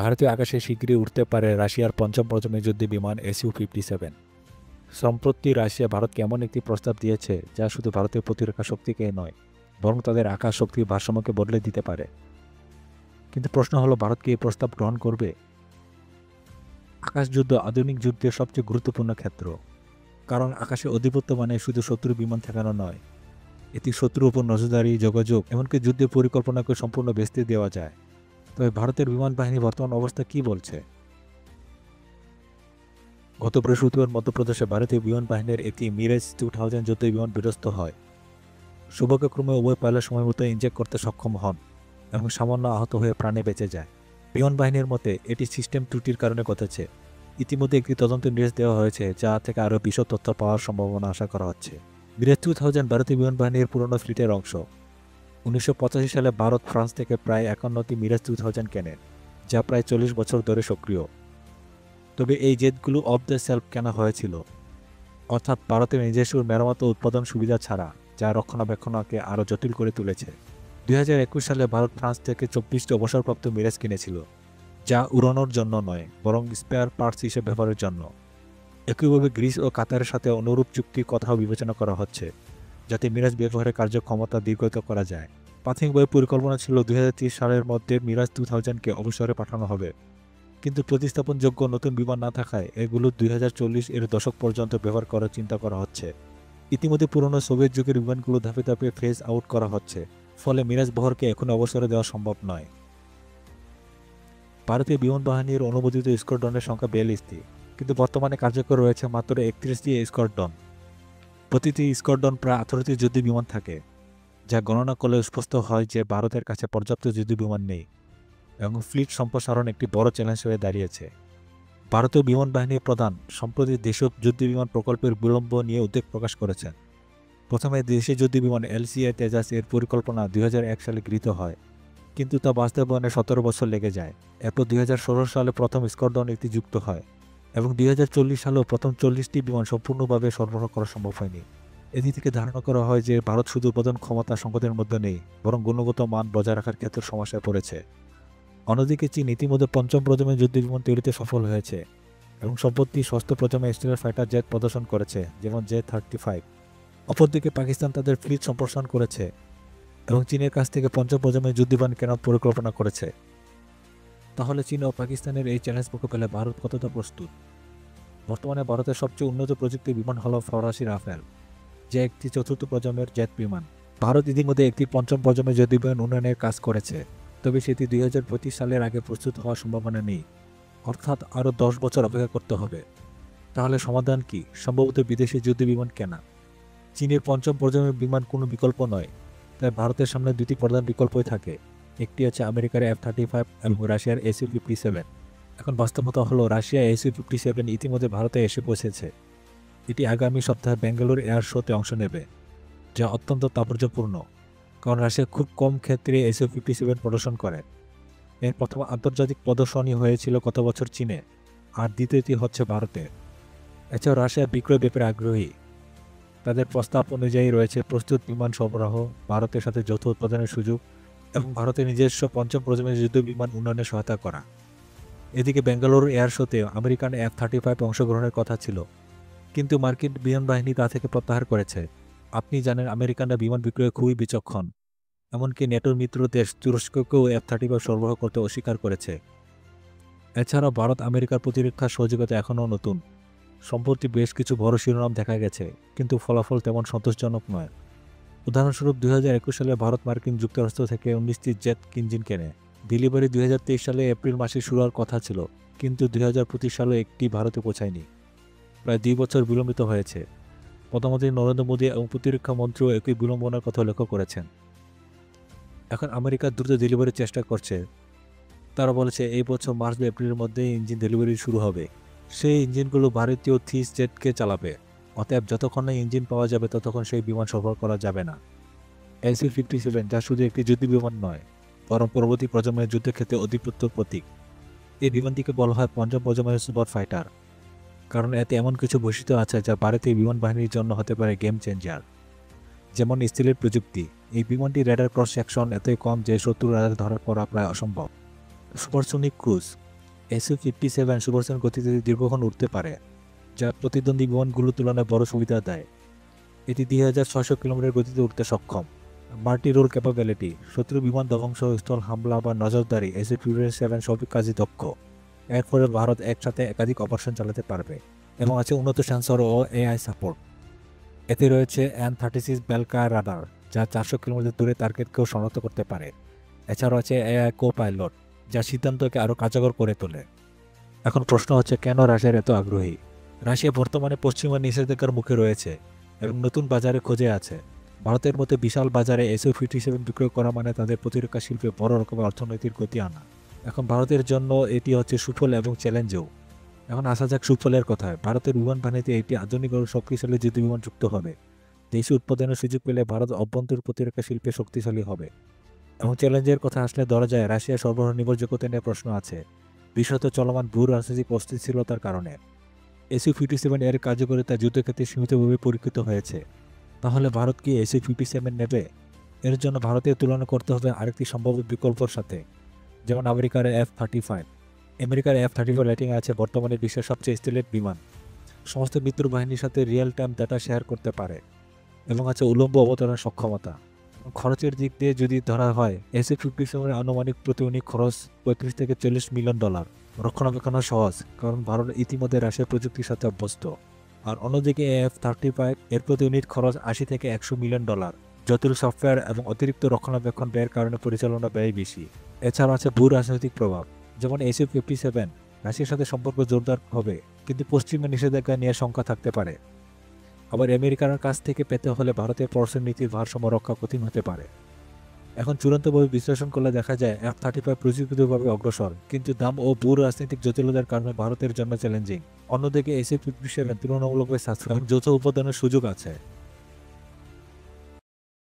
ভারতীয় আকাশে শীঘ্রই উঠতে পারে রাশিয়ার পঞ্চম প্রজন্মের যুদ্ধ বিমান SU-57। সম্প্রতি রাশিয়া ভারতকে এমন একটি প্রস্তাব দিয়েছে যা শুধু ভারতের প্রতিরক্ষা শক্তিকে নয়, বরং তাদের আকাশ শক্তির ভারসাম্যকে বদলে দিতে পারে। কিন্তু প্রশ্ন হলো, ভারত কি এই প্রস্তাব গ্রহণ করবে? আকাশ যুদ্ধ আধুনিক যুদ্ধের সবচেয়ে গুরুত্বপূর্ণ ক্ষেত্র, কারণ আকাশে আধিপত্য মানে শুধু শত্রুর বিমান ঠেকানো নয়, এটি শত্রুর উপর নজরদারি, যোগাযোগ, এমনকি যুদ্ধের পরিকল্পনাকে সম্পূর্ণ ভেস্তে দেওয়া যায়। তবে ভারতের বিমান বাহিনী বর্তমান অবস্থা কি বলছে? গত বৃহস্পতিবার মধ্যপ্রদেশে ভারতীয় বিমান বাহিনীর একটি মিরাজ 2000 যুদ্ধ বিমান বিধ্বস্ত হয়। সৌভাগ্যক্রমে উভয় পাইলট সময়মতো ইনজেক্ট করতে সক্ষম হন এবং সামান্য আহত হয়ে প্রাণে বেঁচে যায়। বিমান বাহিনীর মতে এটি সিস্টেম ত্রুটির কারণে ঘটেছে। ইতিমধ্যে একটি তদন্তের নির্দেশ দেওয়া হয়েছে, যা থেকে আরও বিশদ তথ্য পাওয়ার সম্ভাবনা আশা করা হচ্ছে। মিরাজ 2000 ভারতীয় বিমান বাহিনীর পুরনো ফ্লিটের অংশ। 1985 সালে ভারত ফ্রান্স থেকে প্রায় 51টি মিরাজ 2000 কেনে, যা প্রায় 40 বছর ধরে সক্রিয়। তবে এই জেটগুলো অফ দ্য শেলফ কেনা হয়েছিল, অর্থাৎ ভারতের নিজস্ব মেরামত উৎপাদন সুবিধা ছাড়া, যা রক্ষণাবেক্ষণকে আরও জটিল করে তুলেছে। 2021 সালে ভারত ফ্রান্স থেকে 24টি অবসরপ্রাপ্ত মিরাজ কিনেছিল, যা উড়ানোর জন্য নয়, বরং স্পেয়ার পার্টস হিসেবে ব্যবহারের জন্য। একইভাবে গ্রিস ও কাতারের সাথে অনুরূপ চুক্তির কথাও বিবেচনা করা হচ্ছে, যাতে মিরাজ ব্যবহারের কার্যক্ষমতা দীর্ঘায়িত করা যায়। প্রাথমিকভাবে পরিকল্পনা ছিল 2030 সালের মধ্যে মিরাজ 2000-কে অবসরে পাঠানো হবে, কিন্তু প্রতিস্থাপনযোগ্য নতুন বিমান না থাকায় এগুলো 2040 এর দশক পর্যন্ত ব্যবহার করার চিন্তা করা হচ্ছে। ইতিমধ্যে পুরনো সোভিয়েত যুগের বিমানগুলো ধাপে ধাপে ফেজ আউট করা হচ্ছে, ফলে মিরাজ বহরকে এখন অবসরে দেওয়া সম্ভব নয়। ভারতীয় বিমান বাহিনীর অনুমোদিত স্কোয়াড্রনের সংখ্যা 42টি, কিন্তু বর্তমানে কার্যকর রয়েছে মাত্র 31টি স্কোয়াড্রন। প্রতিটি স্কোয়াড্রন প্রায় 18টি যুদ্ধ বিমান থাকে, যা গণনা করলে স্পষ্ট হয় যে ভারতের কাছে পর্যাপ্ত যুদ্ধ বিমান নেই এবং ফ্লিট সম্প্রসারণ একটি বড় চ্যালেঞ্জ হয়ে দাঁড়িয়েছে। ভারতীয় বিমান বাহিনীর প্রধান সম্প্রতি দেশীয় যুদ্ধ বিমান প্রকল্পের বিলম্ব নিয়ে উদ্বেগ প্রকাশ করেছেন। প্রথমে দেশীয় যুদ্ধ বিমান LCA তেজাস এর পরিকল্পনা 2001 সালে গৃহীত হয়, কিন্তু তা বাস্তবায়নে 17 বছর লেগে যায়। এরপর 2016 সালে প্রথম স্কোয়াড্রন একটি যুক্ত হয় এবং 2040 সালেও প্রথম 40টি বিমান সম্পূর্ণভাবে সরবরাহ করা সম্ভব হয়নি। এদিক থেকে ধারণা করা হয় যে ভারত শুধু উৎপাদন ক্ষমতা সংকটের মধ্যে নেই, বরং গুণগত মান বজায় রাখার ক্ষেত্রে সমস্যায় পড়েছে। অন্যদিকে চীন ইতিমধ্যে পঞ্চম প্রজন্মের যুদ্ধ বিমান তৈরিতে সফল হয়েছে এবং সম্প্রতি ষষ্ঠ প্রজন্মের স্টিলার ফাইটার জেট প্রদর্শন করেছে, যেমন J-35। অপরদিকে পাকিস্তান তাদের ফ্লিট সম্প্রসারণ করেছে এবং চীনের কাছ থেকে পঞ্চম প্রজন্মের যুদ্ধ বিমান কেনার পরিকল্পনা করেছে। তাহলে চীন ও পাকিস্তানের এই চ্যালেঞ্জ মোকাবেলে ভারত কতটা প্রস্তুত? বর্তমানে ভারতের সবচেয়ে উন্নত প্রযুক্তির বিমান হল ফরাসি রাফেল, যা একটি চতুর্থ প্রজন্মের জেট বিমান। ভারত ইতিমধ্যে একটি পঞ্চম প্রজন্মের যুদ্ধ বিমান উন্নয়নের কাজ করেছে, তবে সেটি 2025 সালের আগে প্রস্তুত হওয়ার সম্ভাবনা নেই, অর্থাৎ আরও 10 বছর অপেক্ষা করতে হবে। তাহলে সমাধান কি? সম্ভবত বিদেশি যুদ্ধ বিমান কেনা। চীনের পঞ্চম প্রজন্মের বিমান কোনো বিকল্প নয়, তাই ভারতের সামনে দুটি প্রধান বিকল্পই থাকে। একটি হচ্ছে আমেরিকার F-35 এবং রাশিয়ার SU-57। এখন বাস্তবতা হলো, রাশিয়া SU-57 ইতিমধ্যে ভারতে এসে পৌঁছেছে। এটি আগামী সপ্তাহে বেঙ্গালুর এয়ার শোতে অংশ নেবে, যা অত্যন্ত তাৎপর্যপূর্ণ, কারণ রাশিয়া খুব কম ক্ষেত্রে SU-57 প্রদর্শন করে। এর প্রথম আন্তর্জাতিক প্রদর্শনী হয়েছিল গত বছর চীনে, আর দ্বিতীয়টি হচ্ছে ভারতে। এছাড়াও রাশিয়া বিক্রয় ব্যাপারে আগ্রহী। তাদের প্রস্তাব অনুযায়ী রয়েছে প্রস্তুত বিমান সরবরাহ, ভারতের সাথে যৌথ উৎপাদনের সুযোগ এবং ভারতের নিজস্ব পঞ্চম প্রজন্মের যুদ্ধ বিমান উন্নয়নে সহায়তা করা। এদিকে বেঙ্গালুরু এয়ার শোতে আমেরিকান F-35 অংশগ্রহণের কথা ছিল, কিন্তু মার্কিন বিমান বাহিনী তা থেকে প্রত্যাহার করেছে। আপনি জানেন, আমেরিকানরা বিমান বিক্রয়ে খুবই বিচক্ষণ। এমনকি নেটোর মিত্র দেশ তুরস্ককেও F-35 সরবরাহ করতে অস্বীকার করেছে। এছাড়াও ভারত আমেরিকার প্রতিরক্ষা সহযোগিতা এখনও নতুন। সম্প্রতি বেশ কিছু বড় শিরোনাম দেখা গেছে, কিন্তু ফলাফল তেমন সন্তোষজনক নয়। উদাহরণস্বরূপ 2021 সালে ভারত মার্কিন যুক্তরাষ্ট্র থেকে 19টি জেট ইঞ্জিন কেনে। ডেলিভারি 2023 সালে এপ্রিল মাসে শুরু হওয়ার কথা ছিল, কিন্তু 2025 সালে একটি ভারতে পৌঁছায়নি। প্রায় 2 বছর বিলম্বিত হয়েছে। প্রধানমন্ত্রী নরেন্দ্র মোদী এবং প্রতিরক্ষা মন্ত্রীও একই বিলম্বনার কথা লক্ষ্য করেছেন। এখন আমেরিকা দ্রুত ডেলিভারির চেষ্টা করছে। তারা বলেছে এই বছর মার্চ বা এপ্রিলের মধ্যে ইঞ্জিন ডেলিভারি শুরু হবে। সেই ইঞ্জিনগুলো ভারতীয় থিস জেটকে চালাবে। অতএব যতক্ষণ না ইঞ্জিন পাওয়া যাবে ততক্ষণ সেই বিমান সরবরাহ করা যাবে না। SU-57, যা শুধু একটি যুদ্ধ বিমান নয়, বরং পরবর্তী প্রজন্মের যুদ্ধক্ষেত্রে আধিপত্যের প্রতীক। এই বিমানটিকে বলা হয় পঞ্চম প্রজন্মের সুপার ফাইটার, কারণ এতে এমন কিছু বৈশিষ্ট্য আছে যা ভারতীয় বিমান বাহিনীর জন্য হতে পারে গেম চেঞ্জার। যেমন স্টিলের প্রযুক্তি। এই বিমানটির রেডার ক্রস সেকশন এতই কম যে শত্রুর রাডার ধরা পড়া প্রায় অসম্ভব। Supersonic cruise. SU-57 সুপারসনিক গতিতে দীর্ঘক্ষণ উঠতে পারে, যা প্রতিদ্বন্দ্বী বিমানগুলোর তুলনায় বড় সুবিধা দেয়। এটি 2600 কিলোমিটার গতিতে উঠতে সক্ষম। মাল্টি রোল ক্যাপাবিলিটি, শত্রু বিমান ধ্বংস, স্থল হামলা বা নজরদারি SU-57 সবই কাজে দক্ষ। এর ফলে ভারত একসাথে একাধিক অপারেশন চালাতে পারবে এবং আছে উন্নত সেন্সর ও AI সাপোর্ট। এতে রয়েছে N-36 বেলকা রাডার, যা 400 কিলোমিটার দূরে টার্গেটকেও শনাক্ত করতে পারে। এছাড়াও আছে AI কো-পাইলট, যা সিদ্ধান্তকে আরও কার্যকর করে তোলে। এখন প্রশ্ন হচ্ছে, কেন রাশিয়ার এত আগ্রহী? রাশিয়া বর্তমানে পশ্চিমা নিষেধাজ্ঞার মুখে রয়েছে এবং নতুন বাজারে খোঁজে আছে। ভারতের মধ্যে বিশাল বাজারে SU-57 বিক্রয় করা মানে তাদের প্রতিরক্ষা শিল্পে বড় রকমের অর্থনৈতিক গতি আনা। এখন ভারতের জন্য এটি হচ্ছে সুফল এবং চ্যালেঞ্জও। এখন আসা যাক সুফলের কথায়। ভারতের বিমান বাহিনীতে একটি আধুনিক ও শক্তিশালী যুদ্ধবিমান যুক্ত হবে। দেশি উৎপাদনের সুযোগ পেলে ভারত অভ্যন্তরীণ প্রতিরক্ষা শিল্পে শক্তিশালী হবে। এবং চ্যালেঞ্জের কথা আসলে ধরা যায় রাশিয়ার সরবরাহ নির্ভরযোগ্যতা নিয়ে প্রশ্ন আছে, বিশেষত চলমান ভূ রাজনৈতিক অস্থিতিশীলতার কারণে। SU-57 এর কার্যকারিতা যুদ্ধক্ষেত্রে সীমিতভাবে পরীক্ষিত হয়েছে। তাহলে ভারত কি SU-57 নেবে? এর জন্য ভারতের তুলনা করতে হবে আরেকটি সম্ভাব্য বিকল্পর সাথে, যেমন আমেরিকার F-35। আমেরিকার F-35 রেটিং আছে বর্তমানে বিশ্বের সবচেয়ে স্টেলেট বিমান, সমস্ত মিত্র বাহিনীর সাথে রিয়েল টাইম ডাটা শেয়ার করতে পারে এবং আছে উলম্ব অবতরণের সক্ষমতা। খরচের দিক দিয়ে যদি ধরা হয়, SU-57 আনুমানিক প্রতি ইউনিট খরচ $35 থেকে $40 মিলিয়ন। রক্ষণাবেক্ষণ সহজ, কারণ ভারত ইতিমধ্যে রাশিয়ার প্রযুক্তির সাথে অভ্যস্ত। আর অন্যদিকে F-35 এর প্রতি ইউনিট খরচ $80 থেকে $100 মিলিয়ন। জটিল সফটওয়্যার এবং অতিরিক্ত রক্ষণাবেক্ষণ ব্যয়ের কারণে পরিচালনা ব্যয় বেশি। এছাড়া আছে ভূ রাজনৈতিক প্রভাব, যেমন SU-57 রাশিয়ার সাথে সম্পর্ক জোরদার হবে, কিন্তু পশ্চিমা নিষেধাজ্ঞা নিয়ে শঙ্কা থাকতে পারে। আবার আমেরিকার কাছ থেকে পেতে হলে ভারতের পররাষ্ট্র নীতির ভারসাম্য রক্ষা কঠিন হতে পারে। এখন চূড়ান্তভাবে বিশ্লেষণ করলে দেখা যায় F-35 প্রযুক্তিগতভাবে অগ্রসর, কিন্তু দাম ও ভূ রাজনৈতিক জটিলতার কারণে ভারতের জন্য চ্যালেঞ্জিং। অন্যদিকে SU-57 তুলনামূলকভাবে সাশ্রয়ী এবং যৌথ উৎপাদনের সুযোগ আছে।